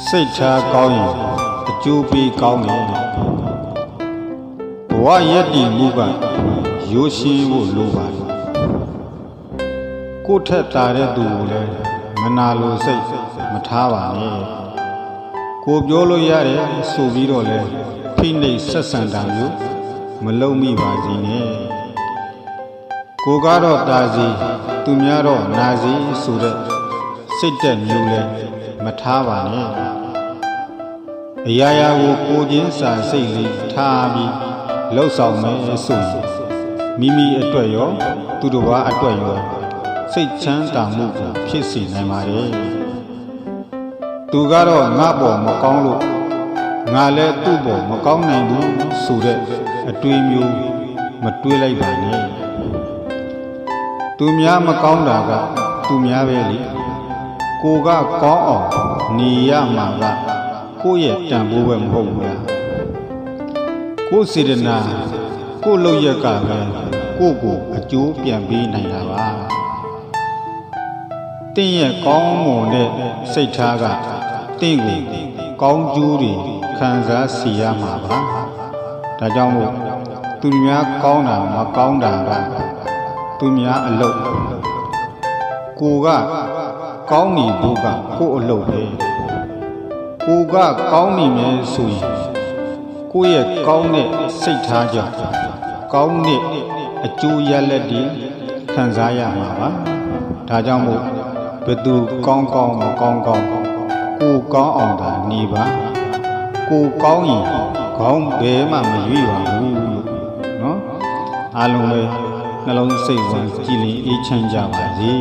စိတ်ထားကောင်းရင်အကျိုးပေးကောင်းတယ်ဘဝရည်တည်မှုကရိုးရှင်းဖို့လိုပါတယ်ကိုယ့်ထက်တာတဲ့သူကိုလည်းမနာလိုစိတ်မထားပါနဲ့ကိုပြောလို့ရတယ်ဆိုပြီးတော့လဲဖိနှိပ်ဆက်ဆံတာမျိုးမလုပ်မိပါစေနဲ့ကိုကတော့တာစီသူများတော့နာစီဆိုတဲ့စိတ်တက်မျိုးလဲမထားပါနဲ့အရာရာကိုချင်းစာစိတ်လေးထားပြီးလှုပ်ဆောင်မယ်ဆိုရင်မိမိအတွက်ရောသူတစ်ပါးအတွက်ရောစိတ်ချမ်းသာမှုကိုဖြစ်စေနိုင်ပါတယ်သူကတော့ငါ့ပေါ်မကောင်းလို့ငါလည်းသူ့ပေါ်မကောင်းနိုင်ဘူးဆိုတဲ့အတွေးမျိုးမတွေးလိုက်ပါနဲ့သူများမကောင်းတာကသူများပဲလေကိုကကောင်းအောင်နေရမှာကကိုယ့်ရဲ့တန်ဖိုးပဲမဟုတ်ဘူးလားကိုယ်စေတနာကိုယ်လုပ်ရက်ကလည်းကိုယ့်ကိုအကျိုးပြန်ပေးနိုင်တာပါတင့်ရဲ့ကောင်းမွန်တဲ့စိတ်ထားကတင့်ကိုကောင်းကျိုးတွေခံစားစီရမှာပါဒါကြောင့်မို့သူများကောင်းတာမကောင်းတာကသူများအလုပ်ကိုကကောင်းနေဖို့ကကိုယ့်အလုပ်ပဲကိုကကောင်းနေမယ်ဆိုရင်ကိုယ့်ရဲ့ကောင်းတဲ့စိတ်ထားကြောင့်ကောင်းတဲ့အကျိုးရလဒ်တွေခံစားရမှာပါဒါကြောင့်မို့ဘယ်သူကောင်းကောင်းမကောင်းကောင်းကိုကောင်းအောင်သာနေပါကိုကောင်းရင်ခေါင်းဘယ်မှမရွေ့ပါဘူးလို့နော်အားလုံးပဲနှလုံးစိတ်ဝမ်းကြည်လင်အေးချမ်းကြပါစေ